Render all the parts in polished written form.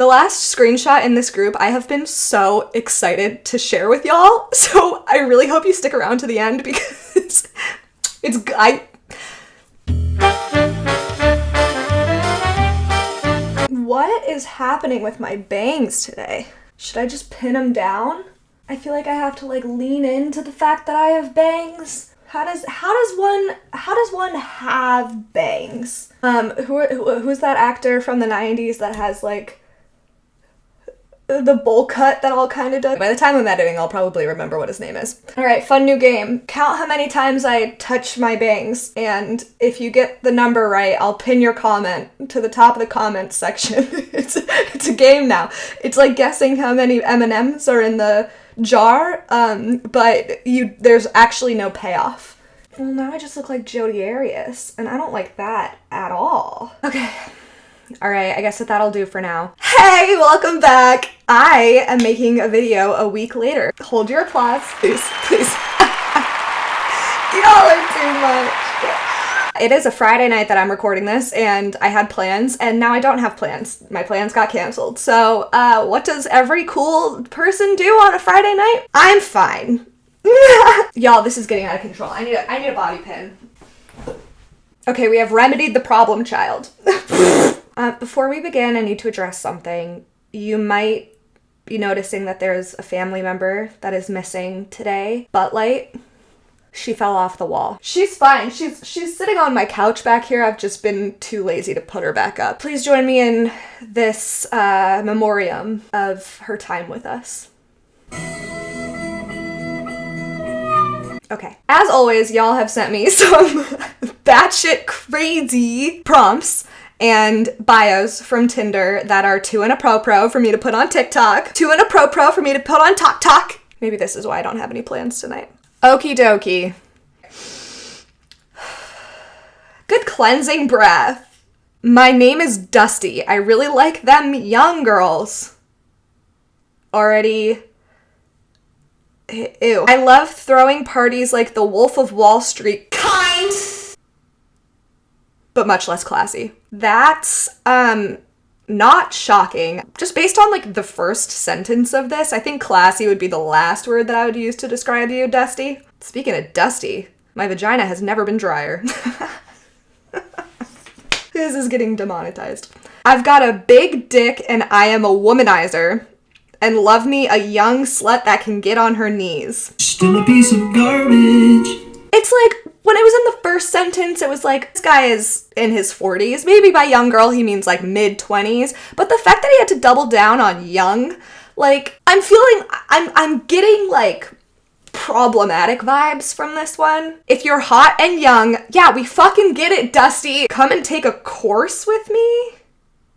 The last screenshot in this group, I have been so excited to share with y'all, so I really hope you stick around to the end because What is happening with my bangs today? Should I just pin them down? I feel like I have to like lean into the fact that I have bangs. How does one have bangs? Who's that actor from the 90s that has like the bowl cut that all kind of does? By the time I'm editing, I'll probably remember what his name is. All right, fun new game. Count how many times I touch my bangs, and if you get the number right, I'll pin your comment to the top of the comments section. It's a game now. It's like guessing how many M&Ms are in the jar, but there's actually no payoff. Well, now I just look like Jodi Arias, and I don't like that at all. Okay. Alright, I guess that'll do for now. Hey, welcome back! I am making a video a week later. Hold your applause, please, please. Y'all are too much. It is a Friday night that I'm recording this, and I had plans, and now I don't have plans. My plans got canceled. So, what does every cool person do on a Friday night? I'm fine. Y'all, this is getting out of control. I need a bobby pin. Okay, we have remedied the problem child. Before we begin, I need to address something. You might be noticing that there's a family member that is missing today. Buttlight. She fell off the wall. She's fine. She's sitting on my couch back here. I've just been too lazy to put her back up. Please join me in this memoriam of her time with us. Okay. As always, y'all have sent me some batshit crazy prompts and bios from Tinder that are too inappropriate for me to put on TikTok, too inappropriate for me to put on TokTok. Maybe this is why I don't have any plans tonight. Okie dokie. Good cleansing breath. My name is Dusty. I really like them young girls. Already. Ew. I love throwing parties like the Wolf of Wall Street kind, but much less classy. That's, not shocking. Just based on, like, the first sentence of this, I think classy would be the last word that I would use to describe you, Dusty. Speaking of Dusty, my vagina has never been drier. This is getting demonetized. I've got a big dick and I am a womanizer. And love me a young slut that can get on her knees. Still a piece of garbage. It's like, when it was in the first sentence, it was like, this guy is in his 40s. Maybe by young girl, he means like mid-20s. But the fact that he had to double down on young, like, I'm getting like problematic vibes from this one. If you're hot and young, yeah, we fucking get it, Dusty. Come and take a course with me?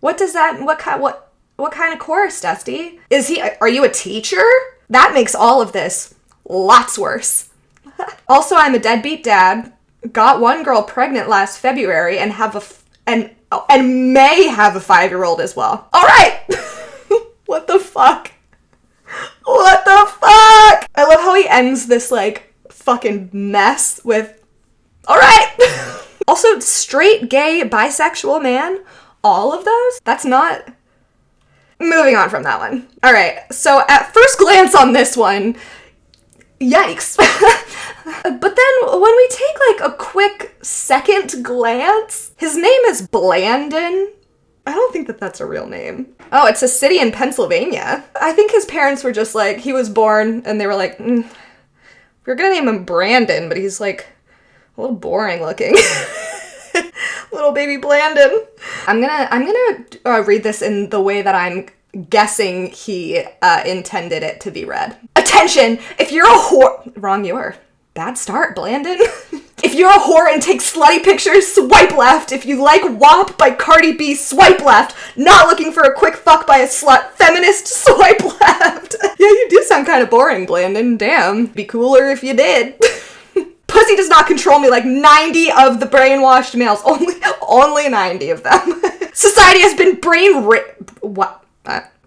What does that, what kind of course, Dusty? Are you a teacher? That makes all of this lots worse. Also, I'm a deadbeat dad, got one girl pregnant last February, and and may have a 5-year-old as well. All right! What the fuck? What the fuck? I love how he ends this, like, fucking mess with, all right! Also, straight, gay, bisexual man, all of those? That's not... Moving on from that one. All right, so at first glance on this one, yikes. But then when we take like a quick second glance, his name is Blandin. I don't think that that's a real name. Oh, it's a city in Pennsylvania. I think his parents were just like, he was born and they were like, we're gonna name him Brandon, but he's like a little boring looking. Little baby Blandin. I'm gonna read this in the way that I'm guessing he intended it to be read. Attention! If you're a whore... Wrong you are. Bad start, Blandin. If you're a whore and take slutty pictures, swipe left. If you like WAP by Cardi B, swipe left. Not looking for a quick fuck by a slut, feminist, swipe left. Yeah, you do sound kind of boring, Blandin. Damn. Be cooler if you did. Pussy does not control me like 90 of the brainwashed males. Only 90 of them. Society has been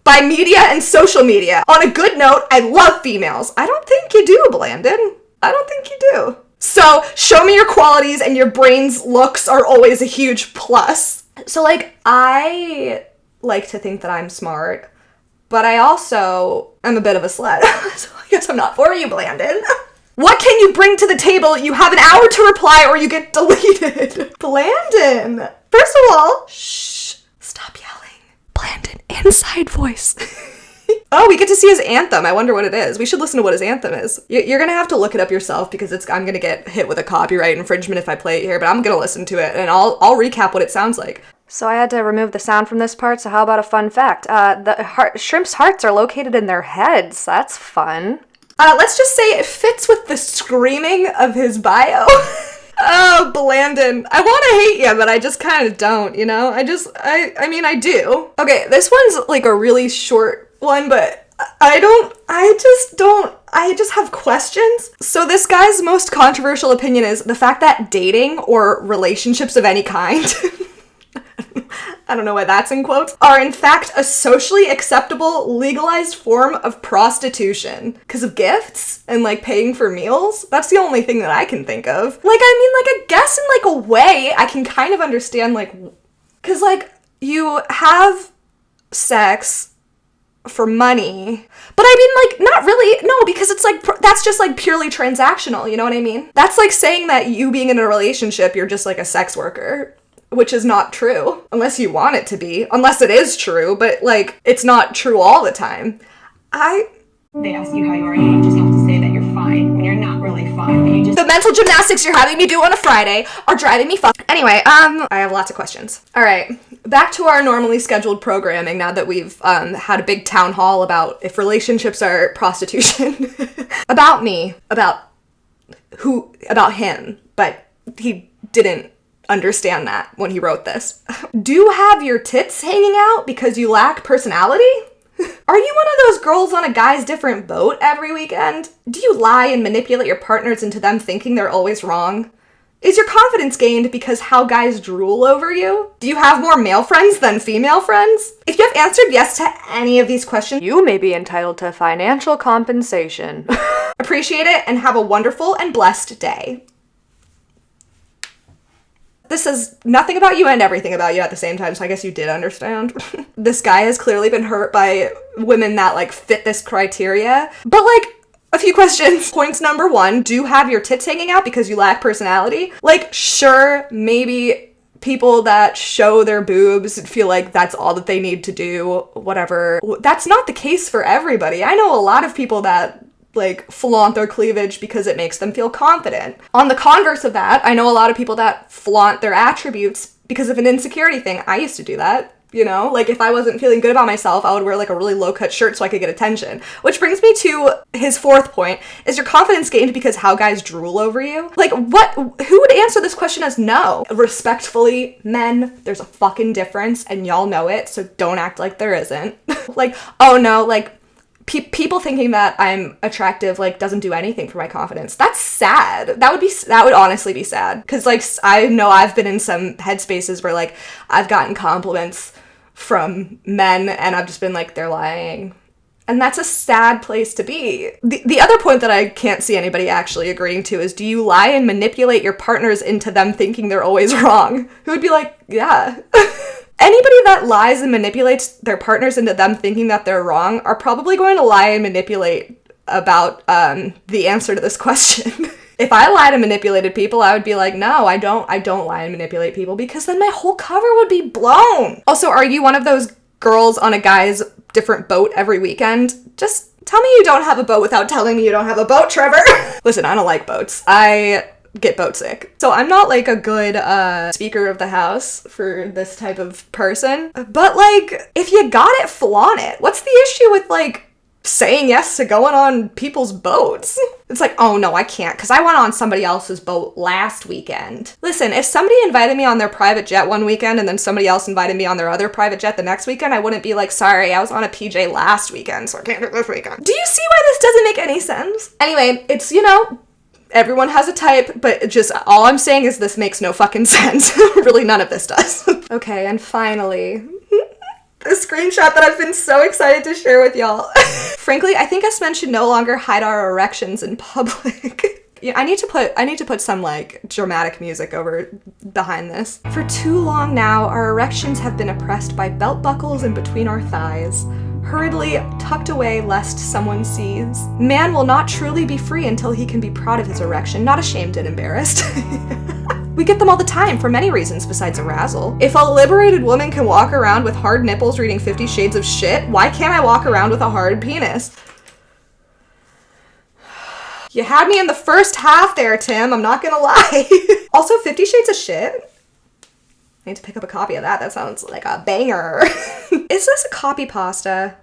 by media and social media. On a good note, I love females. I don't think you do, Blandin. I don't think you do. So, show me your qualities and your brain's looks are always a huge plus. So, like, I like to think that I'm smart, but I also am a bit of a slut. So I guess I'm not for you, Blandin. What can you bring to the table? You have an hour to reply or you get deleted. Blandin. First of all, shh, stop yelling. Blandin, inside voice. Oh, we get to see his anthem. I wonder what it is. We should listen to what his anthem is. You're gonna have to look it up yourself because I'm gonna get hit with a copyright infringement if I play it here, but I'm gonna listen to it and I'll recap what it sounds like. So I had to remove the sound from this part, so how about a fun fact? Shrimp's hearts are located in their heads. That's fun. Let's just say it fits with the screaming of his bio. Oh, Blandin. I want to hate you, but I just kind of don't, you know? I mean, I do. Okay, this one's like a really short one, but I just have questions. So this guy's most controversial opinion is the fact that dating or relationships of any kind I don't know why that's in quotes, are in fact a socially acceptable, legalized form of prostitution. Because of gifts and, like, paying for meals? That's the only thing that I can think of. Like, I mean, like, I guess in, like, a way, I can kind of understand, like, because, like, you have sex for money, but I mean, like, not really, no, because it's, like, that's just, like, purely transactional, you know what I mean? That's like saying that you being in a relationship, you're just, like, a sex worker. Which is not true, unless you want it to be. Unless it is true, but, like, it's not true all the time. They ask you how you are, you just have to say that you're fine when you're not really fine. You just... The mental gymnastics you're having me do on a Friday are driving me Anyway, I have lots of questions. All right, back to our normally scheduled programming now that we've had a big town hall about if relationships are prostitution. About me, about him, but he didn't understand that when he wrote this. Do you have your tits hanging out because you lack personality? Are you one of those girls on a guy's different boat every weekend? Do you lie and manipulate your partners into them thinking they're always wrong? Is your confidence gained because how guys drool over you? Do you have more male friends than female friends? If you have answered yes to any of these questions, you may be entitled to financial compensation. Appreciate it and have a wonderful and blessed day. This says nothing about you and everything about you at the same time, so I guess you did understand. This guy has clearly been hurt by women that, like, fit this criteria. But, like, a few questions. Points number 1, do you have your tits hanging out because you lack personality? Like, sure, maybe people that show their boobs feel like that's all that they need to do, whatever. That's not the case for everybody. I know a lot of people that, like, flaunt their cleavage because it makes them feel confident. On the converse of that, I know a lot of people that flaunt their attributes because of an insecurity thing. I used to do that, you know? Like, if I wasn't feeling good about myself, I would wear, like, a really low-cut shirt so I could get attention. Which brings me to his 4th point. Is your confidence gained because how guys drool over you? Like, who would answer this question as no? Respectfully, men, there's a fucking difference, and y'all know it, so don't act like there isn't. Like, oh no, like, people thinking that I'm attractive, like, doesn't do anything for my confidence. That's sad. That would honestly be sad. Because, like, I know I've been in some headspaces where, like, I've gotten compliments from men and I've just been like, they're lying. And that's a sad place to be. The other point that I can't see anybody actually agreeing to is, do you lie and manipulate your partners into them thinking they're always wrong? Who would be like, yeah. Anybody that lies and manipulates their partners into them thinking that they're wrong are probably going to lie and manipulate about the answer to this question. If I lied and manipulated people, I would be like, no, I don't lie and manipulate people, because then my whole cover would be blown. Also, are you one of those girls on a guy's different boat every weekend? Just tell me you don't have a boat without telling me you don't have a boat, Trevor. Listen, I don't like boats. I get boat sick. So I'm not, like, a good speaker of the house for this type of person. But, like, if you got it, flaunt it. What's the issue with, like, saying yes to going on people's boats? It's like, oh no, I can't, because I went on somebody else's boat last weekend. Listen, if somebody invited me on their private jet one weekend and then somebody else invited me on their other private jet the next weekend, I wouldn't be like, sorry, I was on a PJ last weekend, so I can't do it this weekend. Do you see why this doesn't make any sense? Anyway, it's, you know, everyone has a type, but just all I'm saying is this makes no fucking sense. Really, none of this does. Okay, and finally, the screenshot that I've been so excited to share with y'all. Frankly, I think us men should no longer hide our erections in public. Yeah, I need to put some like dramatic music over behind this. For too long now, our erections have been oppressed by belt buckles in between our thighs, hurriedly tucked away lest someone sees. Man will not truly be free until he can be proud of his erection, not ashamed and embarrassed. We get them all the time for many reasons besides arousal. If a liberated woman can walk around with hard nipples reading 50 Shades of Shit, why can't I walk around with a hard penis? You had me in the first half there, Tim. I'm not gonna lie. Also, 50 Shades of Shit? I need to pick up a copy of that. That sounds like a banger. Is this a copy pasta?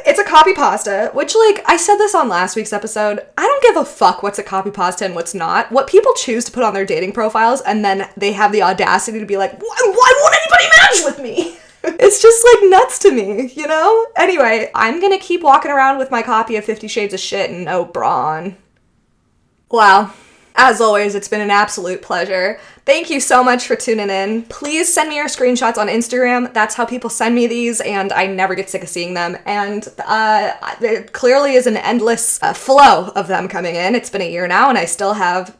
It's a copy pasta, which, like, I said this on last week's episode. I don't give a fuck what's a copy pasta and what's not. What people choose to put on their dating profiles, and then they have the audacity to be like, why won't anybody match with me? It's just, like, nuts to me, you know? Anyway, I'm gonna keep walking around with my copy of 50 Shades of Shit and no bra on. Wow. As always, it's been an absolute pleasure. Thank you so much for tuning in. Please send me your screenshots on Instagram. That's how people send me these, and I never get sick of seeing them. And there clearly is an endless flow of them coming in. It's been a year now, and I still have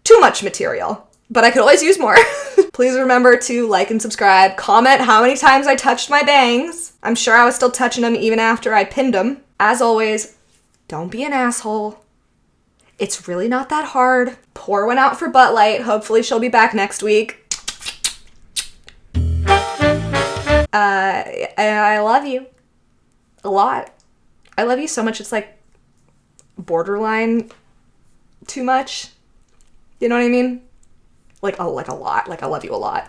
too much material. But I could always use more. Please remember to like and subscribe. Comment how many times I touched my bangs. I'm sure I was still touching them even after I pinned them. As always, don't be an asshole. It's really not that hard. Pour one out for Butt Light. Hopefully she'll be back next week. I love you. A lot. I love you so much it's like borderline too much. You know what I mean? Like a lot. Like I love you a lot.